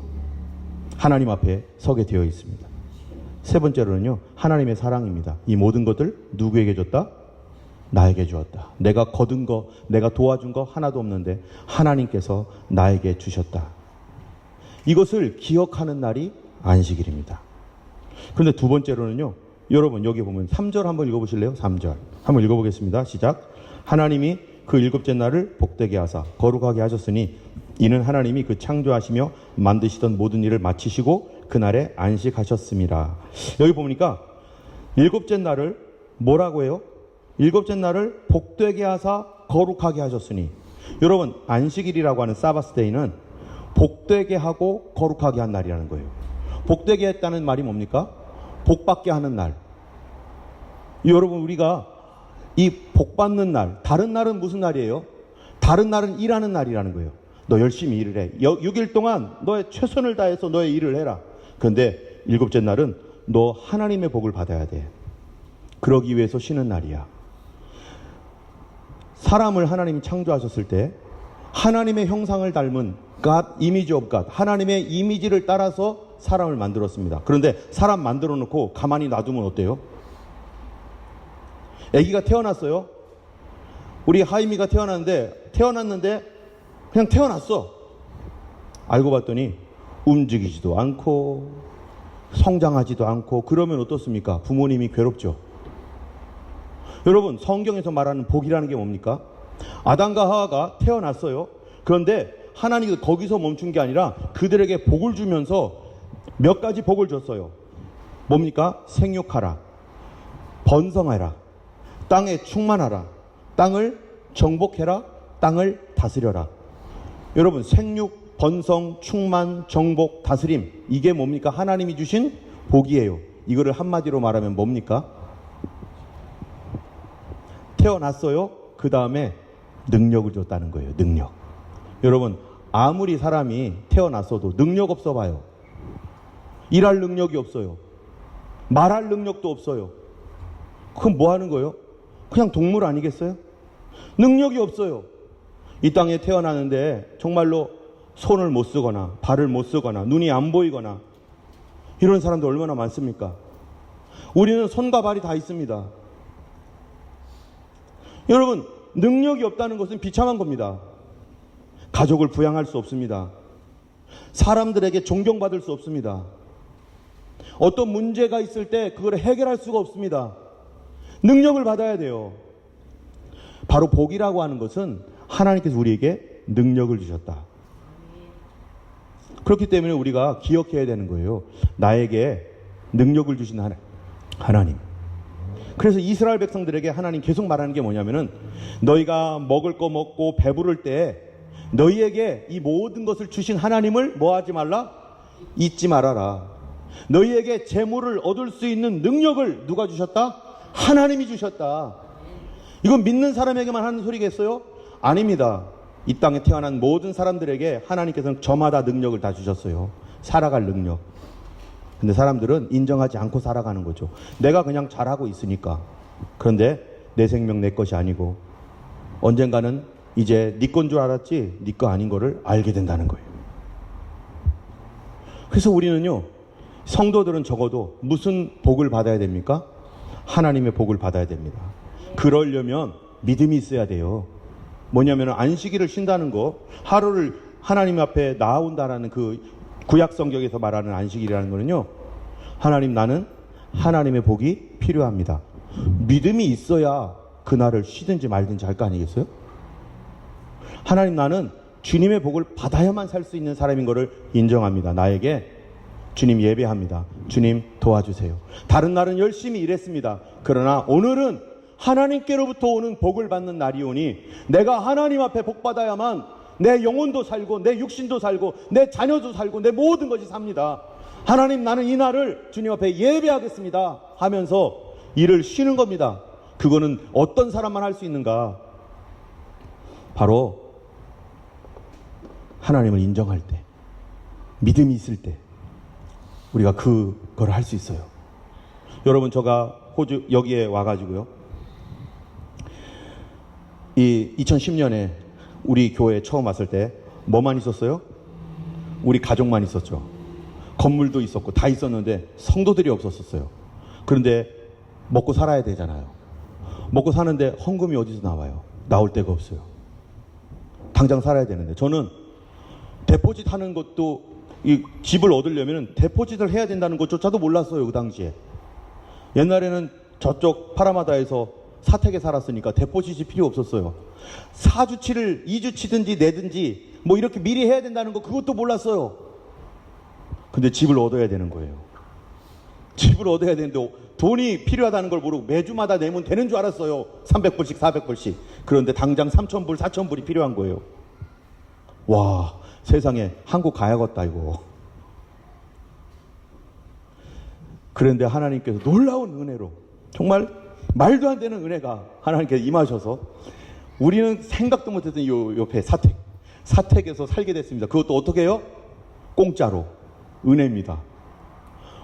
하나님 앞에 서게 되어 있습니다. 세 번째로는요, 하나님의 사랑입니다. 이 모든 것들 누구에게 줬다? 나에게 주었다. 내가 거둔 거, 내가 도와준 거 하나도 없는데 하나님께서 나에게 주셨다. 이것을 기억하는 날이 안식일입니다. 그런데 두 번째로는요, 여러분 여기 보면 3절 한번 읽어보실래요? 3절 한번 읽어보겠습니다. 시작. 하나님이 그 일곱째 날을 복되게 하사 거룩하게 하셨으니 이는 하나님이 그 창조하시며 만드시던 모든 일을 마치시고 그날에 안식하셨습니다. 여기 보니까 일곱째 날을 뭐라고 해요? 일곱째 날을 복되게 하사 거룩하게 하셨으니, 여러분 안식일이라고 하는 사바스데이는 복되게 하고 거룩하게 한 날이라는 거예요. 복되게 했다는 말이 뭡니까? 복받게 하는 날. 여러분, 우리가 이 복받는 날, 다른 날은 무슨 날이에요? 다른 날은 일하는 날이라는 거예요. 너 열심히 일을 해. 6일 동안 너의 최선을 다해서 너의 일을 해라. 그런데 일곱째 날은 너 하나님의 복을 받아야 돼. 그러기 위해서 쉬는 날이야. 사람을 하나님이 창조하셨을 때 하나님의 형상을 닮은 God, image of God, 하나님의 이미지를 따라서 사람을 만들었습니다. 그런데 사람 만들어 놓고 가만히 놔두면 어때요? 아기가 태어났어요. 우리 하임이가 태어났는데 그냥 태어났어. 알고 봤더니 움직이지도 않고 성장하지도 않고, 그러면 어떻습니까? 부모님이 괴롭죠. 여러분, 성경에서 말하는 복이라는 게 뭡니까? 아담과 하와가 태어났어요. 그런데 하나님이 거기서 멈춘 게 아니라 그들에게 복을 주면서 몇 가지 복을 줬어요. 뭡니까? 생육하라, 번성하라, 땅에 충만하라, 땅을 정복해라, 땅을 다스려라. 여러분, 생육, 번성, 충만, 정복, 다스림, 이게 뭡니까? 하나님이 주신 복이에요. 이거를 한마디로 말하면 뭡니까? 태어났어요. 그 다음에 능력을 줬다는 거예요. 능력. 여러분, 아무리 사람이 태어났어도 능력 없어 봐요. 일할 능력이 없어요. 말할 능력도 없어요. 그럼 뭐 하는 거예요? 그냥 동물 아니겠어요? 능력이 없어요. 이 땅에 태어나는데 정말로 손을 못 쓰거나 발을 못 쓰거나 눈이 안 보이거나 이런 사람들 얼마나 많습니까? 우리는 손과 발이 다 있습니다. 여러분, 능력이 없다는 것은 비참한 겁니다. 가족을 부양할 수 없습니다. 사람들에게 존경받을 수 없습니다. 어떤 문제가 있을 때 그걸 해결할 수가 없습니다. 능력을 받아야 돼요. 바로 복이라고 하는 것은 하나님께서 우리에게 능력을 주셨다. 그렇기 때문에 우리가 기억해야 되는 거예요. 나에게 능력을 주신 하나님. 그래서 이스라엘 백성들에게 하나님 계속 말하는 게 뭐냐면은, 너희가 먹을 거 먹고 배부를 때 너희에게 이 모든 것을 주신 하나님을 뭐 하지 말라? 잊지 말아라. 너희에게 재물을 얻을 수 있는 능력을 누가 주셨다? 하나님이 주셨다. 이건 믿는 사람에게만 하는 소리겠어요? 아닙니다. 이 땅에 태어난 모든 사람들에게 하나님께서는 저마다 능력을 다 주셨어요. 살아갈 능력. 근데 사람들은 인정하지 않고 살아가는 거죠. 내가 그냥 잘하고 있으니까. 그런데 내 생명 내 것이 아니고 언젠가는 이제 네 건 줄 알았지 네 거 아닌 거를 알게 된다는 거예요. 그래서 우리는요, 성도들은 적어도 무슨 복을 받아야 됩니까? 하나님의 복을 받아야 됩니다. 그러려면 믿음이 있어야 돼요. 뭐냐면 안식일을 쉰다는 거, 하루를 하나님 앞에 나아온다라는 그 구약 성경에서 말하는 안식일이라는 거는요, 하나님, 나는 하나님의 복이 필요합니다. 믿음이 있어야 그날을 쉬든지 말든지 할 거 아니겠어요? 하나님, 나는 주님의 복을 받아야만 살 수 있는 사람인 것을 인정합니다. 나에게 주님 예배합니다. 주님 도와주세요. 다른 날은 열심히 일했습니다. 그러나 오늘은 하나님께로부터 오는 복을 받는 날이오니 내가 하나님 앞에 복 받아야만 내 영혼도 살고 내 육신도 살고 내 자녀도 살고 내 모든 것이 삽니다. 하나님, 나는 이 날을 주님 앞에 예배하겠습니다 하면서 일을 쉬는 겁니다. 그거는 어떤 사람만 할 수 있는가? 바로 하나님을 인정할 때, 믿음이 있을 때 우리가 그걸 할 수 있어요. 여러분, 제가 호주 여기에 와가지고요, 이 2010년에 우리 교회에 처음 왔을 때 뭐만 있었어요? 우리 가족만 있었죠. 건물도 있었고 다 있었는데 성도들이 없었어요. 그런데 먹고 살아야 되잖아요. 먹고 사는데 헌금이 어디서 나와요? 나올 데가 없어요. 당장 살아야 되는데, 저는 데포짓 하는 것도, 이 집을 얻으려면 데포짓을 해야 된다는 것조차도 몰랐어요. 그 당시에. 옛날에는 저쪽 파라마다에서 사택에 살았으니까 데포짓이 필요 없었어요. 4주치를 2주치든지 내든지 뭐 이렇게 미리 해야 된다는 거, 그것도 몰랐어요. 근데 집을 얻어야 되는 거예요. 집을 얻어야 되는데 돈이 필요하다는 걸 모르고 매주마다 내면 되는 줄 알았어요. 300불씩 400불씩. 그런데 당장 3,000불 4,000불이 필요한 거예요. 와, 세상에, 한국 가야겠다 이거. 그런데 하나님께서 놀라운 은혜로, 정말 말도 안 되는 은혜가 하나님께서 임하셔서 우리는 생각도 못했던 요 옆에 사택에서 살게 됐습니다. 그것도 어떻게 해요? 공짜로. 은혜입니다.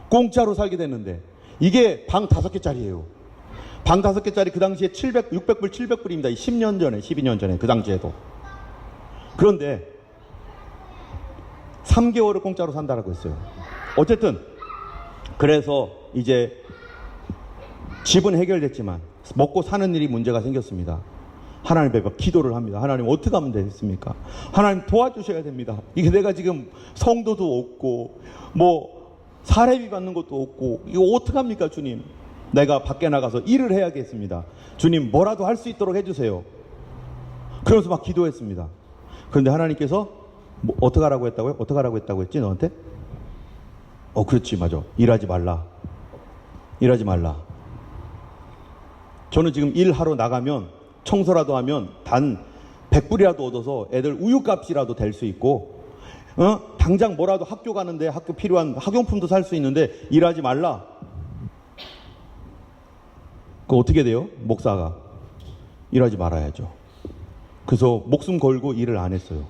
공짜로 살게 됐는데, 이게 방 5개짜리예요. 방 5개짜리, 그 당시에 600불 700불입니다 10년 전에, 12년 전에, 그 당시에도. 그런데 3개월을 공짜로 산다라고 했어요. 어쨌든 그래서 이제 집은 해결됐지만 먹고 사는 일이 문제가 생겼습니다. 하나님 앞에 기도를 합니다. 하나님, 어떻게 하면 되겠습니까? 하나님 도와주셔야 됩니다. 이게 내가 지금 성도도 없고 뭐 사례비 받는 것도 없고 이거 어떻게 합니까? 주님, 내가 밖에 나가서 일을 해야겠습니다. 주님, 뭐라도 할 수 있도록 해주세요. 그러면서 막 기도했습니다. 그런데 하나님께서 뭐 어떻게 하라고 했다고요? 어떻게 하라고 했다고 했지 너한테? 그렇지, 맞아. 일하지 말라. 일하지 말라. 저는 지금 일하러 나가면, 청소라도 하면 단 100불이라도 얻어서 애들 우유값이라도 될 수 있고, 당장 뭐라도 학교 가는데 학교 필요한 학용품도 살 수 있는데 일하지 말라. 그 어떻게 돼요? 목사가 일하지 말아야죠. 그래서 목숨 걸고 일을 안 했어요.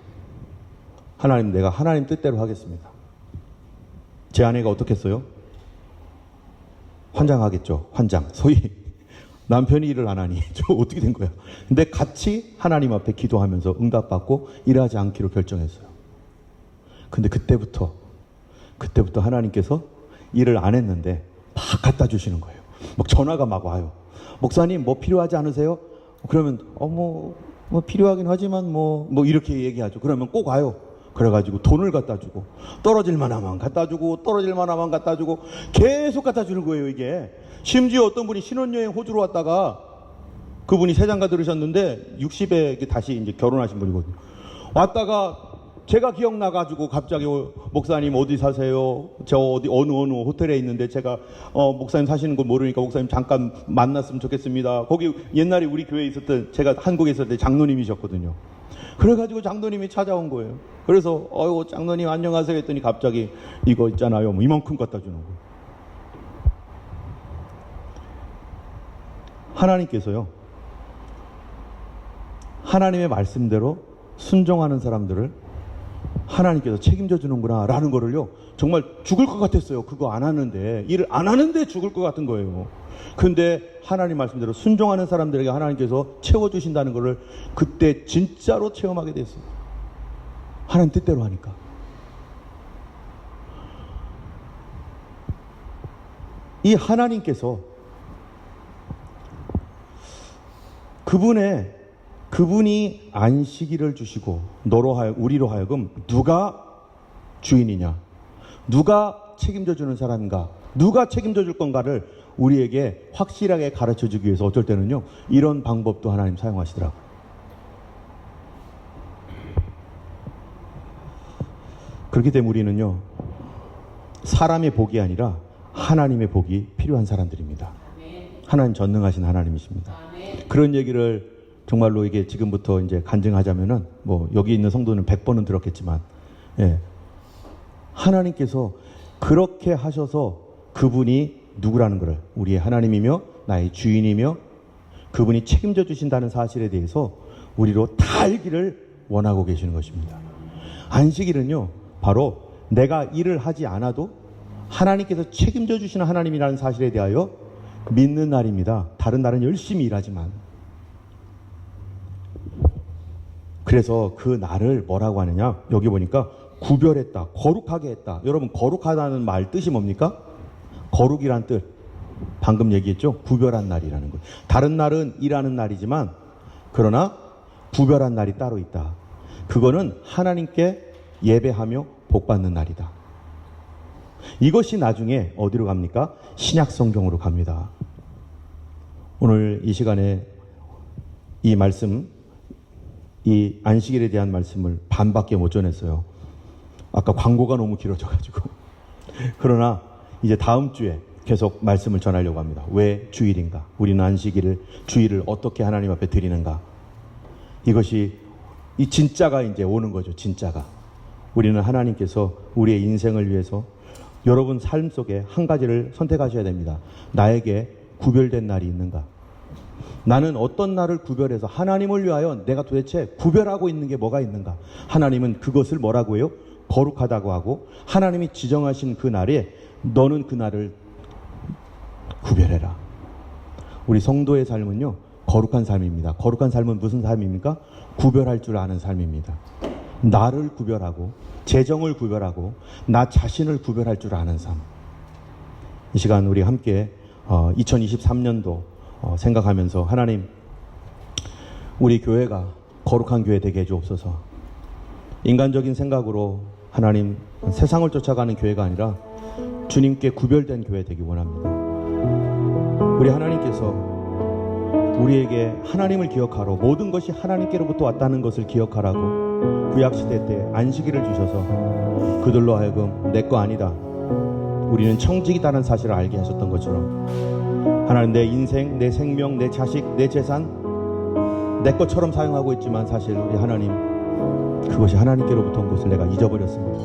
하나님, 내가 하나님 뜻대로 하겠습니다. 제 아내가 어떻게 했어요? 환장하겠죠. 환장. 소위 남편이 일을 안 하니 저 어떻게 된 거야? 근데 같이 하나님 앞에 기도하면서 응답받고 일하지 않기로 결정했어요. 근데 그때부터 하나님께서 일을 안 했는데 막 갖다 주시는 거예요. 막 전화가 막 와요. 목사님, 뭐 필요하지 않으세요? 그러면 뭐 필요하긴 하지만 뭐 이렇게 얘기하죠. 그러면 꼭 와요. 그래가지고 돈을 갖다 주고, 떨어질 만하면 갖다 주고, 떨어질 만하면 갖다 주고, 계속 갖다 주는 거예요, 이게. 심지어 어떤 분이 신혼여행 호주로 왔다가, 그분이 세장가 들으셨는데 60에 다시 이제 결혼하신 분이거든요. 왔다가 제가 기억나가지고 갑자기, 목사님 어디 사세요? 저 어느 호텔에 있는데 제가 목사님 사시는 걸 모르니까 목사님 잠깐 만났으면 좋겠습니다. 거기 옛날에 우리 교회에 있었던, 제가 한국에 있을 때 장로님이셨거든요. 그래가지고 장로님이 찾아온 거예요. 그래서 장로님 안녕하세요 했더니 갑자기 이거 있잖아요, 뭐 이만큼 갖다 주는 거예요. 하나님께서요, 하나님의 말씀대로 순종하는 사람들을 하나님께서 책임져 주는구나 라는 거를요, 정말 죽을 것 같았어요. 그거 안 하는데, 일을 안 하는데 죽을 것 같은 거예요. 근데 하나님 말씀대로 순종하는 사람들에게 하나님께서 채워주신다는 거를 그때 진짜로 체험하게 됐어요. 하나님 뜻대로 하니까. 이 하나님께서 그분이 안식일을 주시고 우리로 하여금 누가 주인이냐, 누가 책임져 주는 사람인가, 누가 책임져 줄 건가를 우리에게 확실하게 가르쳐 주기 위해서 어쩔 때는요, 이런 방법도 하나님 사용하시더라고요. 그렇기 때문에 우리는요, 사람의 복이 아니라 하나님의 복이 필요한 사람들입니다. 하나님 전능하신 하나님이십니다. 그런 얘기를 정말로 이게 지금부터 이제 간증하자면은 뭐 여기 있는 성도는 100번은 들었겠지만, 예, 하나님께서 그렇게 하셔서 그분이 누구라는 것을, 우리의 하나님이며 나의 주인이며 그분이 책임져 주신다는 사실에 대해서 우리로 다 알기를 원하고 계시는 것입니다. 안식일은요, 바로 내가 일을 하지 않아도 하나님께서 책임져 주시는 하나님이라는 사실에 대하여 믿는 날입니다. 다른 날은 열심히 일하지만. 그래서 그 날을 뭐라고 하느냐, 여기 보니까 구별했다, 거룩하게 했다. 여러분, 거룩하다는 말 뜻이 뭡니까? 거룩이란 뜻, 방금 얘기했죠? 구별한 날이라는 것. 다른 날은 일하는 날이지만 그러나 구별한 날이 따로 있다. 그거는 하나님께 예배하며 복받는 날이다. 이것이 나중에 어디로 갑니까? 신약 성경으로 갑니다. 오늘 이 시간에 이 말씀, 이 안식일에 대한 말씀을 반밖에 못 전했어요. 아까 광고가 너무 길어져가지고. 그러나 이제 다음 주에 계속 말씀을 전하려고 합니다. 왜 주일인가? 우리는 안식일을, 주일을 어떻게 하나님 앞에 드리는가? 이것이 이 진짜가 이제 오는 거죠. 진짜가. 우리는 하나님께서 우리의 인생을 위해서 여러분 삶 속에 한 가지를 선택하셔야 됩니다. 나에게 구별된 날이 있는가? 나는 어떤 날을 구별해서 하나님을 위하여 내가 도대체 구별하고 있는 게 뭐가 있는가? 하나님은 그것을 뭐라고 해요? 거룩하다고 하고, 하나님이 지정하신 그 날에 너는 그 날을 구별해라. 우리 성도의 삶은요, 거룩한 삶입니다. 거룩한 삶은 무슨 삶입니까? 구별할 줄 아는 삶입니다. 나를 구별하고 재정을 구별하고 나 자신을 구별할 줄 아는 삶. 이 시간 우리 함께 2023년도 생각하면서, 하나님, 우리 교회가 거룩한 교회 되게 해주옵소서. 인간적인 생각으로 하나님, 세상을 쫓아가는 교회가 아니라 주님께 구별된 교회 되기 원합니다. 우리 하나님께서 우리에게 하나님을 기억하러, 모든 것이 하나님께로부터 왔다는 것을 기억하라고 구약시대 때 안식일을 주셔서 그들로 하여금 내 거 아니다, 우리는 청직이다는 사실을 알게 하셨던 것처럼, 하나님, 내 인생, 내 생명, 내 자식, 내 재산 내 것처럼 사용하고 있지만 사실 우리 하나님, 그것이 하나님께로부터 온 것을 내가 잊어버렸습니다.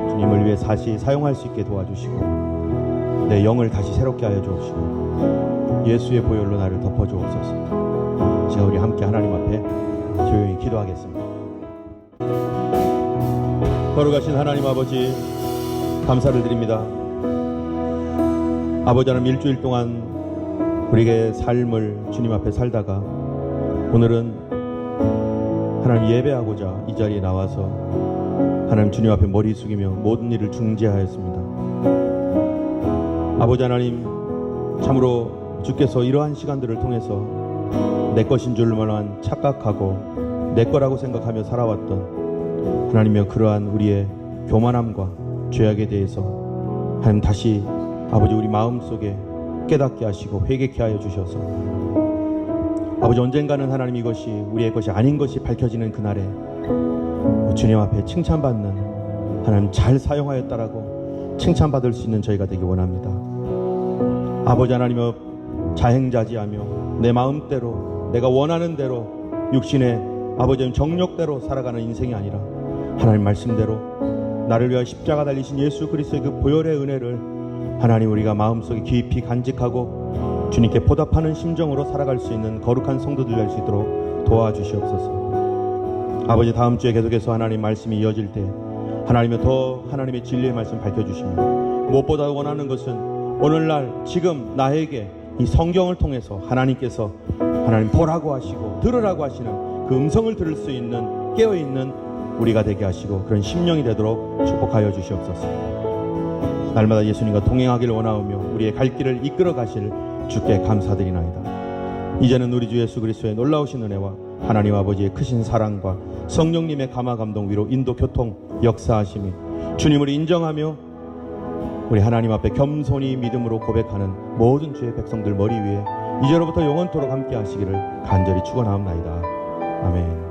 주님을 위해 다시 사용할 수 있게 도와주시고 내 영을 다시 새롭게 하여 주옵시고 예수의 보혈로 나를 덮어주옵소서. 제가 우리 함께 하나님 앞에 조용히 기도하겠습니다. 거룩하신 하나님 아버지, 감사를 드립니다. 아버지 하나님, 일주일 동안 우리에게 삶을 주님 앞에 살다가 오늘은 하나님 예배하고자 이 자리에 나와서 하나님 주님 앞에 머리 숙이며 모든 일을 중재하였습니다. 아버지 하나님, 참으로 주께서 이러한 시간들을 통해서 내 것인 줄만 착각하고 내 거라고 생각하며 살아왔던 하나님이여, 그러한 우리의 교만함과 죄악에 대해서 하나님 다시 아버지 우리 마음속에 깨닫게 하시고 회개케 하여 주셔서, 아버지 언젠가는 하나님 이것이 우리의 것이 아닌 것이 밝혀지는 그날에 주님 앞에 칭찬받는, 하나님 잘 사용하였다라고 칭찬받을 수 있는 저희가 되기 원합니다. 아버지 하나님여, 자행자지하며 내 마음대로 내가 원하는 대로 육신의 아버지 정욕대로 살아가는 인생이 아니라 하나님 말씀대로 나를 위하여 십자가 달리신 예수 그리스도의 그 보혈의 은혜를 하나님 우리가 마음속에 깊이 간직하고 주님께 보답하는 심정으로 살아갈 수 있는 거룩한 성도들 될 수 있도록 도와주시옵소서. 아버지, 다음 주에 계속해서 하나님 말씀이 이어질 때 하나님의 더 하나님의 진리의 말씀 밝혀주십니다. 무엇보다 원하는 것은 오늘날 지금 나에게 이 성경을 통해서 하나님께서 하나님 보라고 하시고 들으라고 하시는 그 음성을 들을 수 있는 깨어있는 우리가 되게 하시고 그런 심령이 되도록 축복하여 주시옵소서. 날마다 예수님과 동행하기를 원하오며 우리의 갈 길을 이끌어 가실 주께 감사드리나이다. 이제는 우리 주 예수 그리스도의 놀라우신 은혜와 하나님 아버지의 크신 사랑과 성령님의 감화 감동 위로 인도 교통 역사하심이 주님을 인정하며 우리 하나님 앞에 겸손히 믿음으로 고백하는 모든 주의 백성들 머리 위에 이제로부터 영원토록 함께 하시기를 간절히 축원하옵나이다. 아멘.